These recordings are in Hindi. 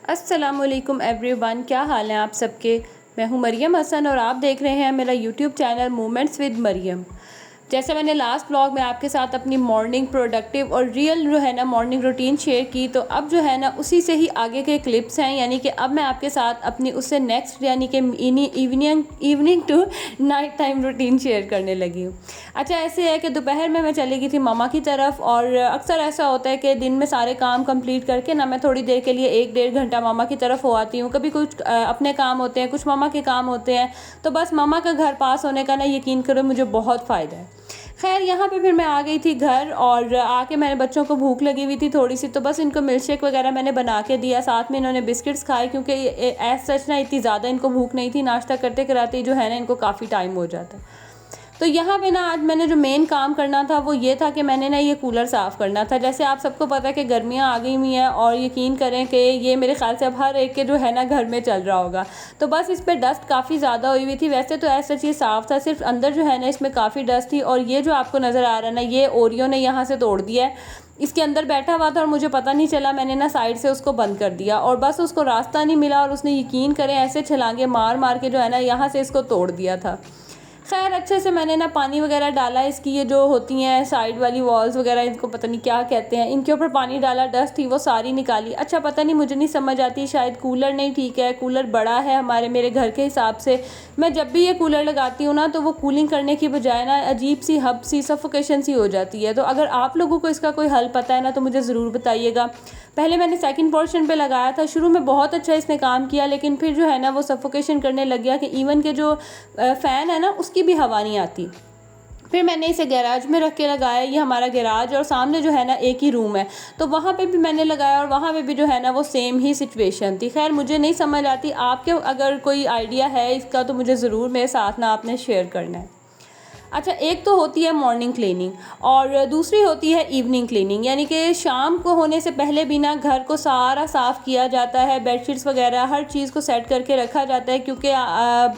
अस्सलामुअलैकुम एवरीवन, क्या हाल हैं आप सबके। मैं हूं मरियम हसन और आप देख रहे हैं मेरा YouTube channel moments with Maryam. जैसे मैंने लास्ट ब्लॉग में आपके साथ अपनी मॉर्निंग प्रोडक्टिव और रियल जो है ना मॉर्निंग रूटीन शेयर की, तो अब जो है ना उसी से ही आगे के क्लिप्स हैं, यानी कि अब मैं आपके साथ अपनी उससे नेक्स्ट यानी कि evening tonight time routine share करने लगी हूँ। अच्छा, ऐसे है कि दोपहर में मैं चली गई थी मामा की तरफ, और अक्सर ऐसा होता है कि दिन में सारे काम कंप्लीट करके ना मैं थोड़ी देर के लिए 1-1.5 घंटा मामा की तरफ हो आती हूँ। कभी कुछ अपने काम होते हैं, कुछ मामा के काम होते हैं, तो बस मामा का घर पास होने का ना यकीन करो मुझे बहुत फ़ायदा है। खैर, यहाँ पे फिर मैं आ गई थी घर, और आके मैंने बच्चों को भूख लगी हुई थी थोड़ी सी, तो बस इनको मिल्क शेक वगैरह मैंने बना के दिया, साथ में इन्होंने बिस्किट्स खाए, क्योंकि एज सच ना इतनी ज़्यादा इनको भूख नहीं थी। नाश्ता करते कराते जो है ना इनको काफ़ी टाइम हो जाता। तो यहाँ पे ना आज मैंने जो मेन काम करना था वो ये था कि मैंने ना ये कूलर साफ़ करना था। जैसे आप सबको पता है कि गर्मियाँ आ गई हुई हैं, और यकीन करें कि ये मेरे ख्याल से अब हर एक के जो है ना घर में चल रहा होगा। तो बस इस पर डस्ट काफ़ी ज़्यादा हुई हुई थी। वैसे तो ऐसा चीज़ साफ़ था, सिर्फ अंदर जो है ना इसमें काफ़ी डस्ट थी। और ये जो आपको नज़र आ रहा है ना, ये ओरियो ने यहाँ से तोड़ दिया है। इसके अंदर बैठा हुआ था और मुझे पता नहीं चला, मैंने ना साइड से उसको बंद कर दिया, और बस उसको रास्ता नहीं मिला, और उसने यकीन करें ऐसे छलांगे मार मार के जो है ना यहाँ से इसको तोड़ दिया था। खैर, अच्छे से मैंने ना पानी वगैरह डाला, इसकी ये जो होती हैं साइड वाली वॉल्स वगैरह, इनको पता नहीं क्या कहते हैं, इनके ऊपर पानी डाला, डस्ट थी वो सारी निकाली। अच्छा, पता नहीं, मुझे नहीं समझ आती, शायद कूलर नहीं ठीक है, कूलर बड़ा है मेरे घर के हिसाब से। मैं जब भी ये कूलर लगाती हूँ ना तो वो कूलिंग करने की बजाय ना अजीब सी हब सी सफोकेशन सी हो जाती है। तो अगर आप लोगों को इसका कोई हल पता है ना तो मुझे ज़रूर बताइएगा। पहले मैंने सेकंड पोर्शन पे लगाया था, शुरू में बहुत अच्छा इसने काम किया, लेकिन फिर जो है ना वो सफोकेशन करने लग गया कि इवन के जो फ़ैन है ना उसकी भी हवा नहीं आती। फिर मैंने इसे गैराज में रख के लगाया। ये हमारा गैराज और सामने जो है ना एक ही रूम है, तो वहाँ पे भी मैंने लगाया, और वहाँ पे भी जो है ना वो सेम ही सिचुएशन थी। खैर, मुझे नहीं समझ आती, आपके अगर कोई आइडिया है इसका तो मुझे ज़रूर मेरे साथ ना आपने शेयर करना है। अच्छा, एक तो होती है मॉर्निंग क्लीनिंग, और दूसरी होती है इवनिंग क्लीनिंग, यानी कि शाम को होने से पहले भी ना घर को सारा साफ़ किया जाता है, बेडशीट्स वगैरह हर चीज़ को सेट करके रखा जाता है, क्योंकि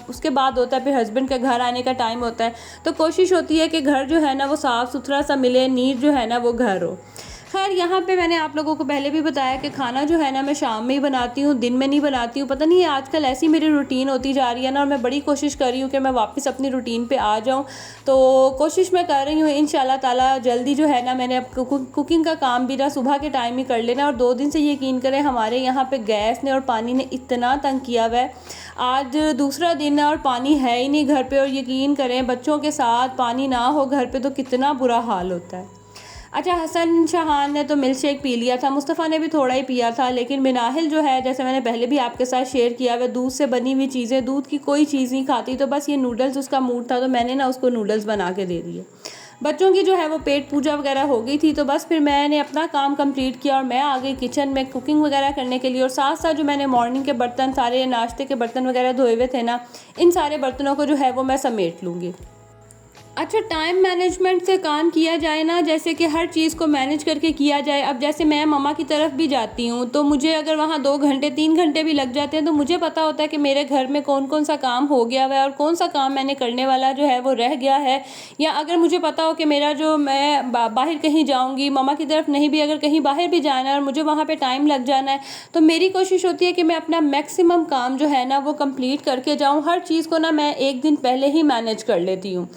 उसके बाद होता है फिर हस्बैंड का घर आने का टाइम होता है। तो कोशिश होती है कि घर जो है ना वो साफ़ सुथरा सा मिले, नीट जो है ना वो घर हो। खैर, यहाँ पे मैंने आप लोगों को पहले भी बताया कि खाना जो है ना मैं शाम में ही बनाती हूँ, दिन में नहीं बनाती हूँ। पता नहीं आजकल ऐसी मेरी रूटीन होती जा रही है ना, और मैं बड़ी कोशिश कर रही हूँ कि मैं वापस अपनी रूटीन पे आ जाऊँ। तो कोशिश मैं कर रही हूँ इंशाल्लाह ताला जल्दी जो है ना, मैंने अब कुकिंग का काम भी ना सुबह के टाइम ही कर लेना। और 2 दिन से यकीन करें हमारे यहाँ पे गैस ने और पानी ने इतना तंग किया हुआ है। आज दूसरा दिन है और पानी है ही नहीं घर पे, और यकीन करें बच्चों के साथ पानी ना हो घर पे तो कितना बुरा हाल होता है। अच्छा, हसन शाहान ने तो मिल्क शेक पी लिया था, मुस्तफ़ा ने भी थोड़ा ही पिया था, लेकिन मिनाहिल जो है, जैसे मैंने पहले भी आपके साथ शेयर किया, वह दूध से बनी हुई चीज़ें, दूध की कोई चीज़ नहीं खाती। तो बस ये नूडल्स उसका मूड था, तो मैंने ना उसको नूडल्स बना के दे दिए। बच्चों की जो है वो पेट पूजा वगैरह हो गई थी, तो बस फिर मैंने अपना काम कंप्लीट किया और मैं आ गई किचन में कुकिंग वगैरह करने के लिए। और साथ साथ जो मैंने मॉर्निंग के बर्तन, सारे नाश्ते के बर्तन वगैरह धोए हुए थे ना, इन सारे बर्तनों को जो है वो मैं समेट लूँगी। अच्छा, टाइम मैनेजमेंट से काम किया जाए ना, जैसे कि हर चीज़ को मैनेज करके किया जाए। अब जैसे मैं मम्मा की तरफ भी जाती हूँ, तो मुझे अगर वहाँ 2 घंटे 3 घंटे भी लग जाते हैं, तो मुझे पता होता है कि मेरे घर में कौन कौन सा काम हो गया है और कौन सा काम मैंने करने वाला जो है वो रह गया है। या अगर मुझे पता हो कि मेरा जो मैं बाहर कहीं जाऊँगी, मम्मा की तरफ नहीं भी, अगर कहीं बाहर भी जाना है और मुझे वहाँ पर टाइम लग जाना है, तो मेरी कोशिश होती है कि मैं अपना मैक्सिमम काम जो है ना वो कंप्लीट करके जाऊँ। हर चीज़ को ना मैं एक दिन पहले ही मैनेज कर लेती हूँ।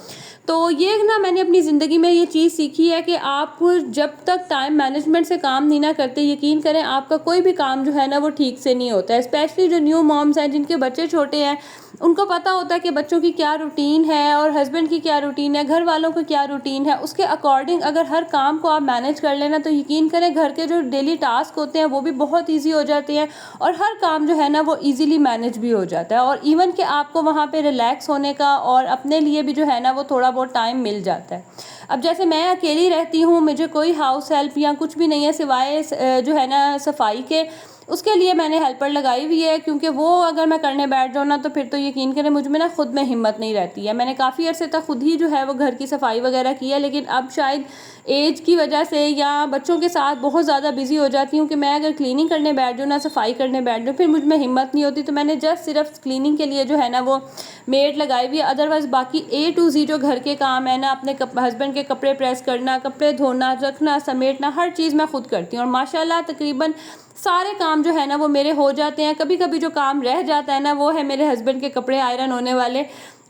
तो ये ना मैंने अपनी ज़िंदगी में ये चीज़ सीखी है कि आप जब तक टाइम मैनेजमेंट से काम नहीं ना करते, यकीन करें आपका कोई भी काम जो है ना वो ठीक से नहीं होता है। स्पेशली जो न्यू मॉम्स हैं जिनके बच्चे छोटे हैं, उनको पता होता है कि बच्चों की क्या रूटीन है और हस्बैंड की क्या रूटीन है, घर वालों की क्या रूटीन है। उसके अकॉर्डिंग अगर हर काम को आप मैनेज कर लेना, तो यकीन करें घर के जो डेली टास्क होते हैं वो भी बहुत ईजी हो जाते हैं, और हर काम जो है ना वो ईजीली मैनेज भी हो जाता है। और इवन कि आपको वहाँ पे रिलैक्स होने का और अपने लिए भी जो है ना वो थोड़ा बहुत टाइम मिल जाता है। अब जैसे मैं अकेली रहती हूँ, मुझे कोई हाउस हेल्प या कुछ भी नहीं है सिवाय जो है ना सफाई के, उसके लिए मैंने हेल्पर लगाई हुई है, क्योंकि वो अगर मैं करने बैठ जाऊँ ना तो फिर तो यकीन करें मुझ में ना खुद में हिम्मत नहीं रहती है। मैंने काफ़ी अर्से तक खुद ही जो है वो घर की सफाई वगैरह की है, लेकिन अब शायद एज की वजह से या बच्चों के साथ बहुत ज़्यादा बिजी हो जाती हूँ कि मैं अगर क्लीनिंग करने बैठ जाऊँ ना, सफाई करने बैठ जाऊँ, फिर मुझ में हिम्मत नहीं होती। तो मैंने जस्ट सिर्फ क्लीनिंग के लिए जो है ना वो मेड लगाई हुई है। अदरवाइज़ बाकी A to Z जो घर के काम है ना, अपने हस्बैंड के कपड़े प्रेस करना, कपड़े धोना, रखना, समेटना, हर चीज़ मैं खुद करती हूँ। और माशाल्लाह तकरीबन सारे काम जो है ना वो मेरे हो जाते हैं। कभी कभी जो काम रह जाता है ना वो है मेरे हस्बैंड के कपड़े आयरन होने वाले,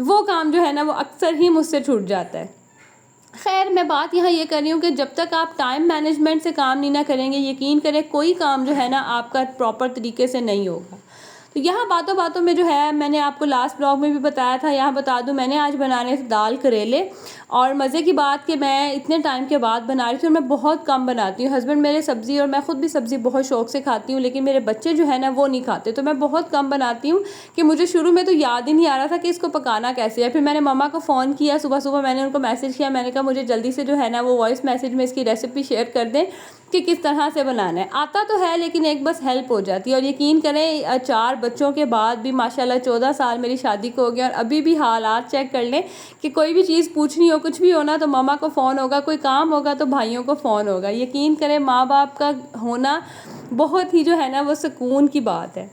वो काम जो है ना वो अक्सर ही मुझसे छूट जाता है। खैर, मैं बात यहाँ ये कर रही हूँ कि जब तक आप टाइम मैनेजमेंट से काम नहीं ना करेंगे, यकीन करें कोई काम जो है ना आपका प्रॉपर तरीके से नहीं होगा। तो यहाँ बातों बातों में जो है, मैंने आपको लास्ट ब्लॉग में भी बताया था, यहाँ बता दूँ, मैंने आज बनाने थे दाल करेले। और मज़े की बात कि मैं इतने टाइम के बाद बना रही थी और मैं बहुत कम बनाती हूँ। हस्बैंड मेरे सब्ज़ी और मैं ख़ुद भी सब्ज़ी बहुत शौक़ से खाती हूँ, लेकिन मेरे बच्चे जो है ना वो नहीं खाते, तो मैं बहुत कम बनाती हूँ कि मुझे शुरू में तो याद ही नहीं आ रहा था कि इसको पकाना कैसे है। फिर मैंने मम्मा को फ़ोन किया, सुबह सुबह मैंने उनको मैसेज किया, मैंने कहा मुझे जल्दी से जो है ना वो वॉइस मैसेज में इसकी रेसिपी शेयर कर दें कि किस तरह से बनाना है। आता तो है लेकिन एक बस हेल्प हो जाती है। और यकीन करें 4 बच्चों के बाद भी माशाल्लाह 14 साल मेरी शादी को हो गया और अभी भी हालात चेक कर लें कि कोई भी चीज़ पूछनी हो, कुछ भी हो ना, तो मम्मा को फ़ोन होगा, कोई काम होगा तो भाइयों को फ़ोन होगा। यकीन करें माँ बाप का होना बहुत ही जो है ना वो सुकून की बात है।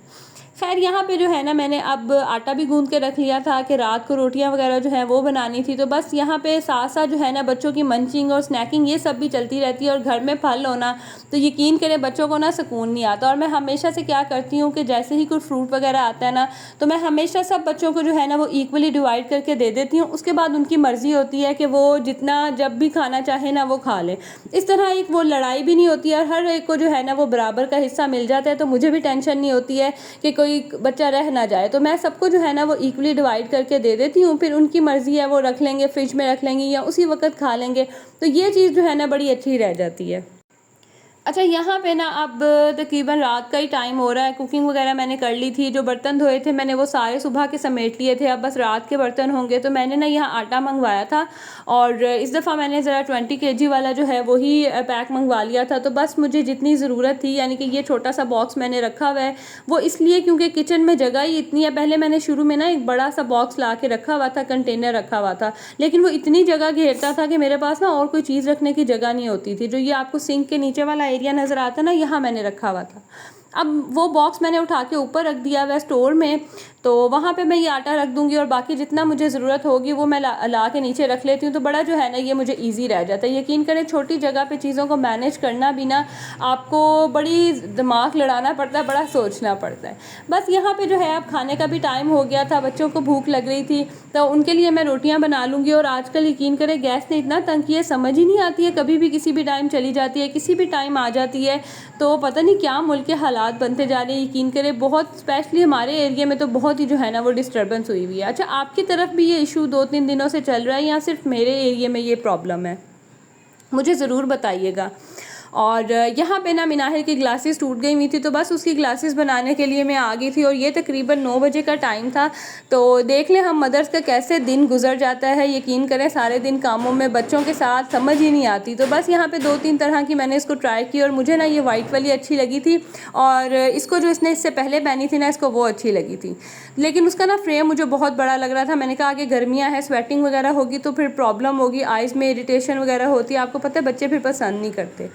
खैर, यहाँ पे जो है ना मैंने अब आटा भी गूंद के रख लिया था कि रात को रोटियां वगैरह जो है वो बनानी थी। तो बस यहाँ पे साथ साथ जो है ना बच्चों की मंचिंग और स्नैकिंग ये सब भी चलती रहती है। और घर में फल होना तो यकीन करें बच्चों को ना सुकून नहीं आता। और मैं हमेशा से क्या करती हूँ कि जैसे ही कोई फ्रूट वगैरह आता है ना, तो मैं हमेशा सब बच्चों को जो है ना वो इक्वली डिवाइड करके दे देती हूँ। उसके बाद उनकी मर्ज़ी होती है कि वो जितना जब भी खाना चाहे ना वो खा लें। इस तरह एक वो लड़ाई भी नहीं होती है और हर एक को जो है ना वो बराबर का हिस्सा मिल जाता है। तो मुझे भी टेंशन नहीं होती है कि कोई बच्चा रह ना जाए। तो मैं सबको जो है ना वो इक्वली डिवाइड करके दे देती हूँ। फिर उनकी मर्ज़ी है, वो रख लेंगे, फ्रिज में रख लेंगे या उसी वक्त खा लेंगे। तो ये चीज़ जो है ना बड़ी अच्छी रह जाती है। अच्छा, यहाँ पे ना अब तकरीबन रात का ही टाइम हो रहा है। कुकिंग वगैरह मैंने कर ली थी, जो बर्तन धोए थे मैंने वो सारे सुबह के समेट लिए थे, अब बस रात के बर्तन होंगे। तो मैंने ना यहाँ आटा मंगवाया था और इस दफ़ा मैंने ज़रा 20 kg वाला जो है वही पैक मंगवा लिया था। तो बस मुझे जितनी ज़रूरत थी, यानी कि ये छोटा सा बॉक्स मैंने रखा हुआ है वो इसलिए क्योंकि किचन में जगह ही इतनी है। पहले मैंने शुरू में ना एक बड़ा सा बॉक्स ला के रखा हुआ था, कंटेनर रखा हुआ था, लेकिन वो इतनी जगह घेरता था कि मेरे पास ना और कोई चीज़ रखने की जगह नहीं होती थी। जो ये आपको सिंक के नीचे वाला एरिया नज़र आता है ना, यहाँ मैंने रखा हुआ था। अब वो बॉक्स मैंने उठा के ऊपर रख दिया हुआ है स्टोर में, तो वहाँ पे मैं ये आटा रख दूँगी और बाकी जितना मुझे ज़रूरत होगी वो मैं ला के नीचे रख लेती हूँ। तो बड़ा जो है ना ये मुझे ईजी रह जाता है। यकीन करें छोटी जगह पे चीज़ों को मैनेज करना भी ना आपको बड़ी दिमाग लड़ाना पड़ता है, बड़ा सोचना पड़ता है। बस यहाँ पे जो है अब खाने का भी टाइम हो गया था, बच्चों को भूख लग रही थी, तो उनके लिए मैं रोटियाँ बना लूँगी। और आजकल यकीन करें गैस ने इतना तंग किया, समझ ही नहीं आती है, कभी भी किसी भी टाइम चली जाती है, किसी भी टाइम आ जाती है। तो पता नहीं क्या मुल्क के हालात बनते जा रहे हैं। यकीन करें बहुत, स्पेशली हमारे एरिया में तो बहुत ही जो है ना वो डिस्टर्बेंस हुई हुई है। अच्छा, आपकी तरफ भी ये इशू 2-3 दिनों से चल रहा है या सिर्फ मेरे एरिया में ये प्रॉब्लम है? मुझे ज़रूर बताइएगा। और यहाँ पे ना मिनाहिल की ग्लासेस टूट गई हुई थी, तो बस उसकी ग्लासेस बनाने के लिए मैं आ गई थी और ये तकरीबन 9 बजे का टाइम था। तो देख लें हम मदर्स का कैसे दिन गुजर जाता है। यकीन करें सारे दिन कामों में बच्चों के साथ समझ ही नहीं आती। तो बस यहाँ पे 2-3 तरह की मैंने इसको ट्राई की और मुझे ना ये वाइट वाली अच्छी लगी थी और इसको जो इसने इससे पहले पहनी थी ना, इसको वो अच्छी लगी थी, लेकिन उसका ना फ्रेम मुझे बहुत बड़ा लग रहा था। मैंने कहा कि गर्मियाँ हैं, स्वेटिंग वगैरह होगी तो फिर प्रॉब्लम होगी, आइज़ में इरिटेशन वगैरह होती है, आपको पता है बच्चे फिर पसंद नहीं करते।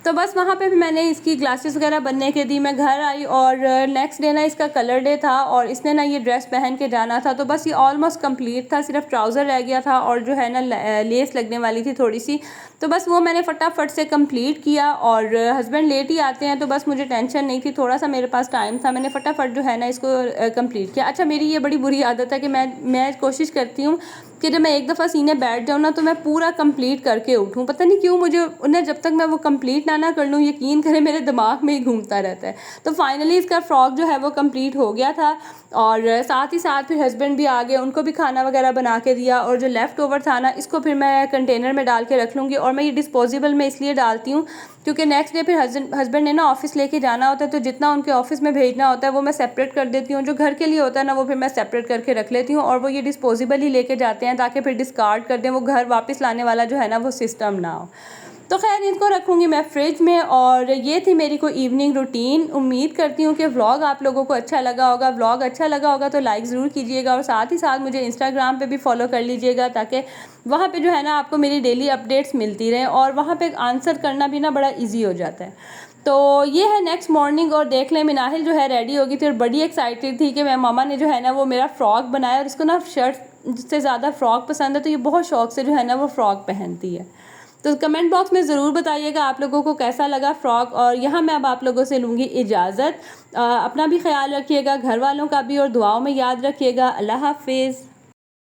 तो बस वहाँ पे भी मैंने इसकी ग्लासेस वगैरह बनने के दी। मैं घर आई और नेक्स्ट डे ना इसका कलर डे था और इसने ना ये ड्रेस पहन के जाना था। तो बस ये ऑलमोस्ट कंप्लीट था, सिर्फ ट्राउज़र रह गया था और जो है ना लेस लगने वाली थी थोड़ी सी। तो बस वो मैंने फटाफट से कंप्लीट किया और हस्बैंड लेट ही आते हैं तो बस मुझे टेंशन नहीं थी, थोड़ा सा मेरे पास टाइम था, मैंने फटाफट जो है ना इसको कंप्लीट किया। अच्छा, मेरी ये बड़ी बुरी आदत है कि मैं कोशिश करती हूँ कि जब मैं एक दफ़ा सीने बैठ जाऊँ ना तो मैं पूरा कंप्लीट करके उठूँ। पता नहीं क्यों मुझे उन्हें जब तक मैं वो कंप्लीट ना कर लूँ, यकीन करें मेरे दिमाग में ही घूमता रहता है। तो फाइनली इसका फ्रॉक जो है वो कंप्लीट हो गया था और साथ ही साथ फिर हस्बैंड भी आ गए, उनको भी खाना वगैरह बना के दिया और जो लेफ़्ट ओवर था ना इसको फिर मैं कंटेनर में डाल के रख लूँगी। और मैं ये डिस्पोजेबल में इसलिए डालती हूँ क्योंकि नेक्स्ट डे फिर हस्बैंड ने ना ऑफिस लेके जाना होता है, तो जितना उनके ऑफिस में भेजना होता है वो मैं सेपरेट कर देती हूँ। जो घर के लिए होता है ना वो फिर मैं सेपरेट करके रख लेती हूँ और वो ये डिस्पोजेबल ही लेके जाते हैं ताकि फिर डिस्कार्ड कर दें, वो घर वापस लाने वाला जो है ना वो सिस्टम ना हो। तो खैर इनको रखूँगी मैं फ्रिज में। और ये थी मेरी कोई इवनिंग रूटीन। उम्मीद करती हूँ कि व्लॉग आप लोगों को अच्छा लगा होगा। व्लॉग अच्छा लगा होगा तो लाइक ज़रूर कीजिएगा और साथ ही साथ मुझे इंस्टाग्राम पे भी फॉलो कर लीजिएगा ताकि वहाँ पे जो है ना आपको मेरी डेली अपडेट्स मिलती रहें और वहाँ पे आंसर करना भी ना बड़ा ईजी हो जाता है। तो ये है नेक्स्ट मॉर्निंग और देख लें मिनाहिल जो है रेडी हो गई थी और बड़ी एक्साइटेड थी कि मैं मामा ने जो है ना वो मेरा फ़्रॉक बनाया और इसको ना शर्ट से ज़्यादा फ़्रॉक पसंद है, तो ये बहुत शौक़ से जो है ना वो फ़्रॉक पहनती है। तो कमेंट बॉक्स में ज़रूर बताइएगा आप लोगों को कैसा लगा फ्रॉक। और यहाँ मैं अब आप लोगों से लूँगी इजाज़त। अपना भी ख्याल रखिएगा, घर वालों का भी, और दुआओं में याद रखिएगा। अल्लाह हाफिज़।